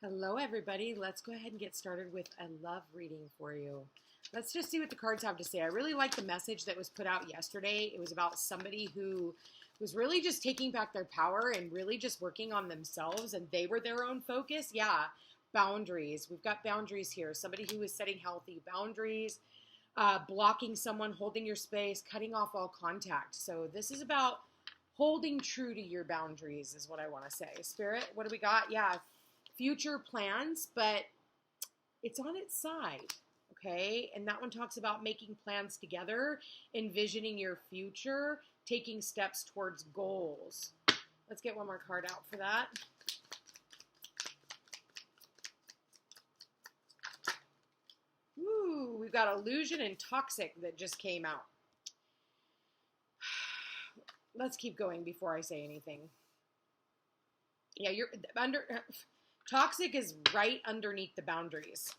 Hello, everybody. Let's go ahead and get started with a love reading for you. Let's just see what the cards have to say. I really like the message that was put out yesterday. It was about somebody who was really just taking back their power and really just working on themselves, and they were their own focus. Yeah, boundaries. We've got boundaries here. Somebody who is setting healthy boundaries, blocking someone, holding your space, cutting off all contact. So this is about holding true to your boundaries is what I want to say. Spirit, what do we got? Yeah, future plans, but it's on its side, okay? And that one talks about making plans together, envisioning your future, taking steps towards goals. Let's get one more card out for that. Ooh, we've got illusion and toxic that just came out. Let's keep going before I say anything. Yeah, you're under... Toxic is right underneath the boundaries.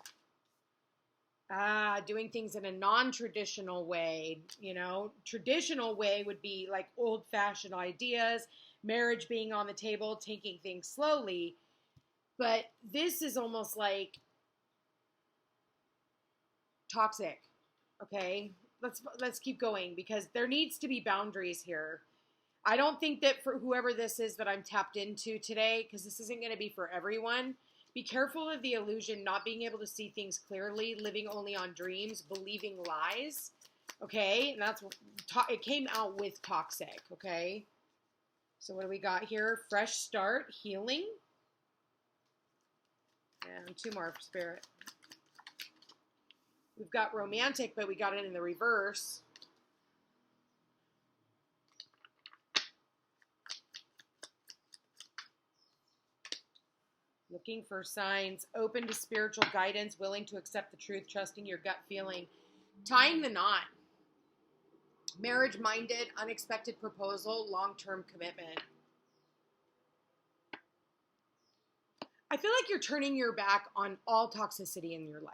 Doing things in a non-traditional way. You know, traditional way would be like old-fashioned ideas, marriage being on the table, taking things slowly. But this is almost like toxic. Okay, let's keep going because there needs to be boundaries here. I don't think that for whoever this is that I'm tapped into today, because this isn't going to be for everyone, be careful of the illusion, not being able to see things clearly, living only on dreams, believing lies, okay? And that's what it came out with toxic, okay? So what do we got here? Fresh start, healing, and two more, Spirit. We've got romantic, but we got it in the reverse. Looking for signs, open to spiritual guidance, willing to accept the truth, trusting your gut feeling. Tying the knot. Marriage-minded, unexpected proposal, long-term commitment. I feel like you're turning your back on all toxicity in your life.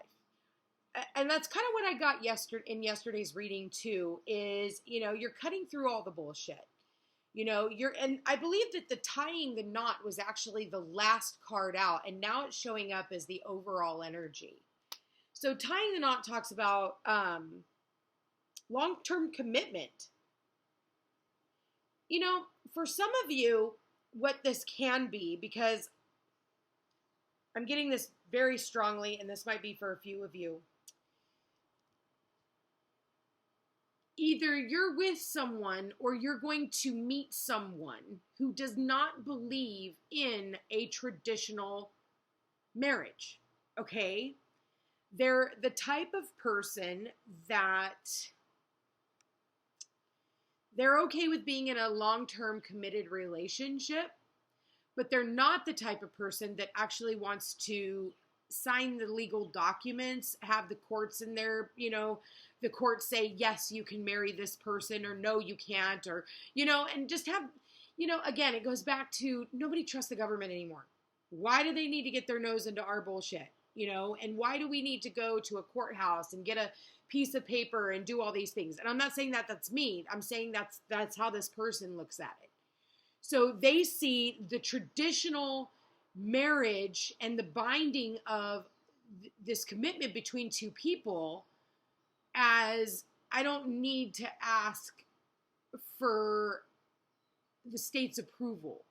And that's kind of what I got in yesterday's reading too, is, you know, you're cutting through all the bullshit. You know, and I believe that the tying the knot was actually the last card out, and now it's showing up as the overall energy. So tying the knot talks about long-term commitment. You know, for some of you, what this can be, because I'm getting this very strongly, and this might be for a few of you. Either you're with someone or you're going to meet someone who does not believe in a traditional marriage, okay? They're the type of person that they're okay with being in a long-term committed relationship, but they're not the type of person that actually wants to sign the legal documents, have the courts in there, you know, the courts say, yes, you can marry this person, or no, you can't, or, you know, and just have, you know, again, it goes back to nobody trusts the government anymore. Why do they need to get their nose into our bullshit, you know, and why do we need to go to a courthouse and get a piece of paper and do all these things? And I'm not saying that that's me. I'm saying that's how this person looks at it. So they see the traditional marriage and the binding of this commitment between two people as, I don't need to ask for the state's approval.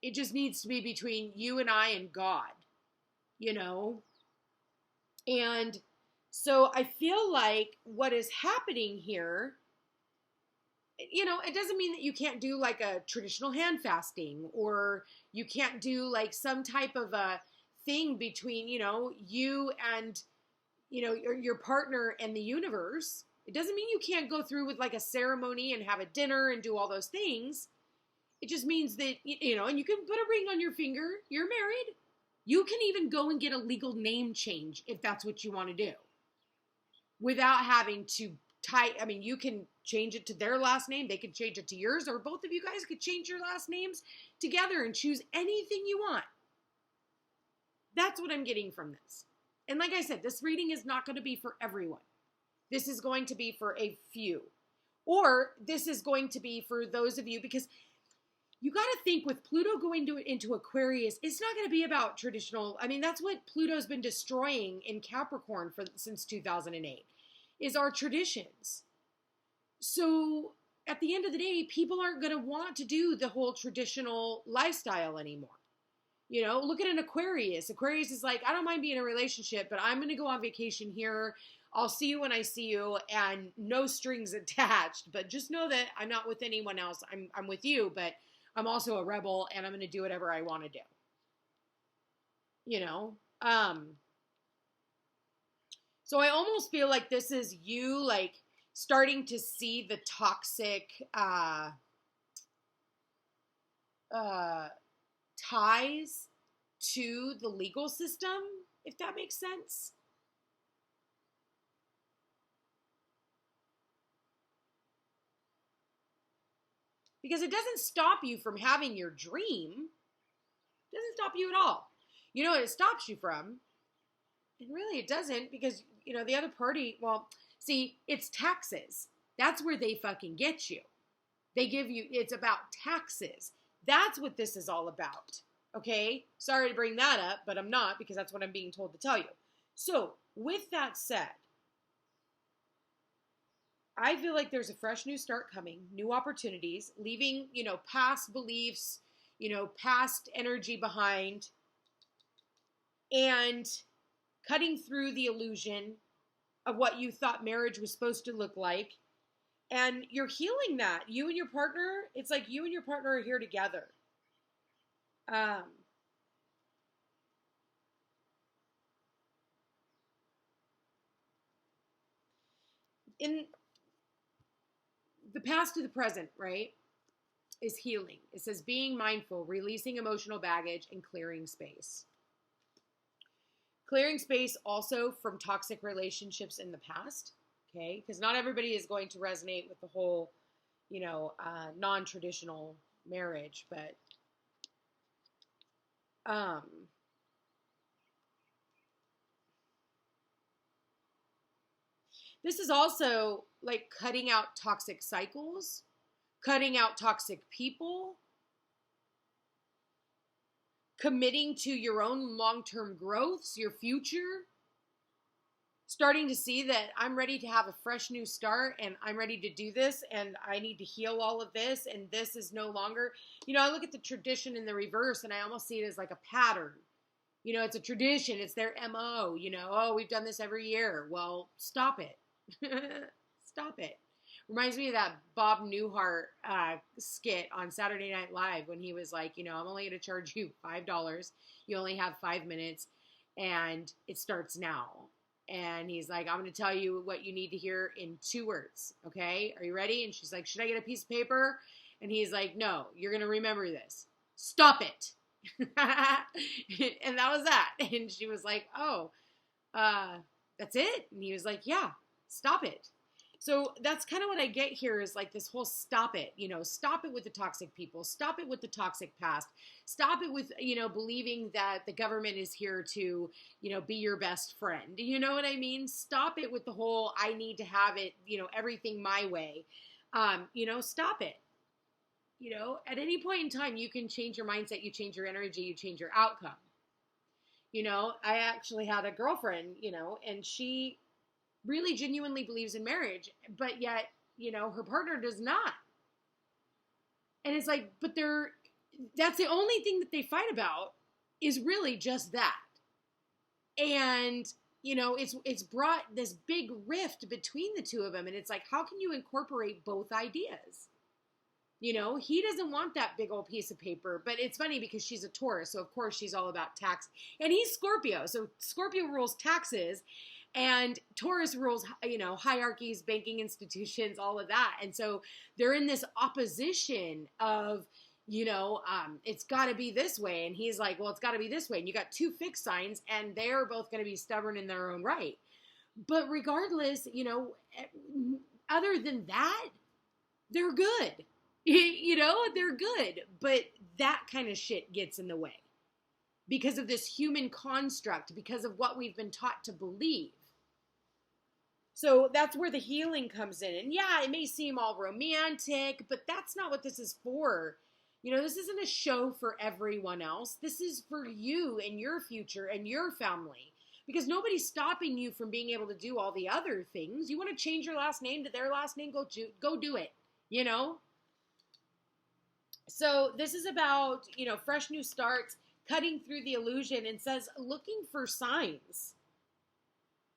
It just needs to be between you and I and God, you know? And so I feel like what is happening here, you know, it doesn't mean that you can't do like a traditional hand fasting, or you can't do like some type of a thing between, you know, you and, you know, your partner and the universe. It doesn't mean you can't go through with like a ceremony and have a dinner and do all those things. It just means that, you know, and you can put a ring on your finger. You're married. You can even go and get a legal name change if that's what you want to do, without having to I mean, you can change it to their last name. They could change it to yours, or both of you guys could change your last names together and choose anything you want. That's what I'm getting from this. And like I said, this reading is not going to be for everyone. This is going to be for a few. Or this is going to be for those of you, because you got to think with Pluto going into Aquarius, it's not going to be about traditional. I mean, that's what Pluto's been destroying in Capricorn since 2008, is our traditions. So at the end of the day, people aren't going to want to do the whole traditional lifestyle anymore. You know, look at an Aquarius. Aquarius is like, I don't mind being in a relationship, but I'm going to go on vacation here. I'll see you when I see you, and no strings attached. But just know that I'm not with anyone else. I'm with you, but I'm also a rebel, and I'm going to do whatever I want to do. You know? So I almost feel like this is you, like, starting to see the toxic ties to the legal system, if that makes sense. Because it doesn't stop you from having your dream. It doesn't stop you at all. You know what it stops you from? And really it doesn't, because, you know, the other party, well, see, it's taxes. That's where they fucking get you. They give you, it's about taxes. That's what this is all about. Okay? Sorry to bring that up, but I'm not, because that's what I'm being told to tell you. So, with that said, I feel like there's a fresh new start coming, new opportunities, leaving, you know, past beliefs, you know, past energy behind, and cutting through the illusion of what you thought marriage was supposed to look like. And you're healing that. You and your partner, it's like you and your partner are here together. In the past to the present, right, is healing. It says being mindful, releasing emotional baggage, and clearing space. Clearing space also from toxic relationships in the past, okay? Because not everybody is going to resonate with the whole, you know, non-traditional marriage, but this is also like cutting out toxic cycles, cutting out toxic people, committing to your own long-term growths, your future, starting to see that I'm ready to have a fresh new start, and I'm ready to do this, and I need to heal all of this, and this is no longer, you know, I look at the tradition in the reverse, and I almost see it as like a pattern. You know, it's a tradition. It's their MO, you know, oh, we've done this every year. Well, stop it. Stop it. Reminds me of that Bob Newhart skit on Saturday Night Live when he was like, you know, I'm only going to charge you $5. You only have 5 minutes, and it starts now. And he's like, I'm going to tell you what you need to hear in 2 words. Okay? Are you ready? And she's like, should I get a piece of paper? And he's like, no, you're going to remember this. Stop it. And that was that. And she was like, oh, that's it? And he was like, yeah, stop it. So that's kind of what I get here is like this whole stop it, you know, stop it with the toxic people, stop it with the toxic past, stop it with, you know, believing that the government is here to, you know, be your best friend. You know what I mean? Stop it with the whole, I need to have it, you know, everything my way. You know, stop it. You know, at any point in time, you can change your mindset, you change your energy, you change your outcome. You know, I actually had a girlfriend, you know, and she really genuinely believes in marriage, but yet, you know, her partner does not. And it's like, but that's the only thing that they fight about is really just that. And, you know, it's brought this big rift between the two of them. And it's like, how can you incorporate both ideas? You know, he doesn't want that big old piece of paper, but it's funny because she's a Taurus. So of course she's all about tax, and he's Scorpio. So Scorpio rules taxes. And Taurus rules, you know, hierarchies, banking institutions, all of that. And so they're in this opposition of, you know, it's got to be this way. And he's like, well, it's got to be this way. And you got 2 fixed signs, and they're both going to be stubborn in their own right. But regardless, you know, other than that, they're good. You know, they're good. But that kind of shit gets in the way because of this human construct, because of what we've been taught to believe. So that's where the healing comes in. And yeah, it may seem all romantic, but that's not what this is for. You know, this isn't a show for everyone else. This is for you and your future and your family. Because nobody's stopping you from being able to do all the other things. You want to change your last name to their last name, go do it, you know? So this is about, you know, fresh new starts, cutting through the illusion, and says looking for signs.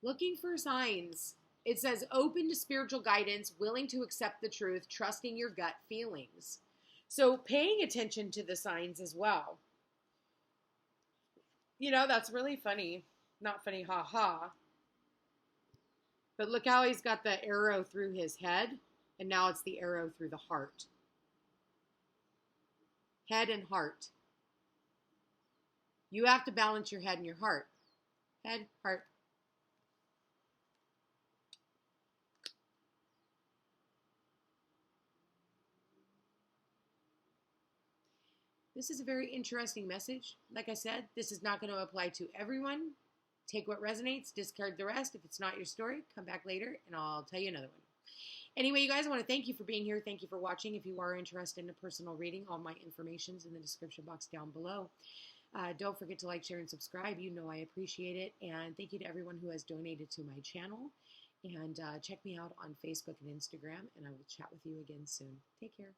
Looking for signs. It says open to spiritual guidance, willing to accept the truth, trusting your gut feelings. So paying attention to the signs as well. You know, that's really funny. Not funny, ha ha. But look how he's got the arrow through his head, and now it's the arrow through the heart. Head and heart. You have to balance your head and your heart. Head, heart. This is a very interesting message. Like I said, this is not going to apply to everyone. Take what resonates, discard the rest. If it's not your story, come back later and I'll tell you another one. Anyway, you guys, I want to thank you for being here. Thank you for watching. If you are interested in a personal reading, all my information's in the description box down below. Don't forget to like, share, and subscribe. You know I appreciate it. And thank you to everyone who has donated to my channel. And check me out on Facebook and Instagram, and I will chat with you again soon. Take care.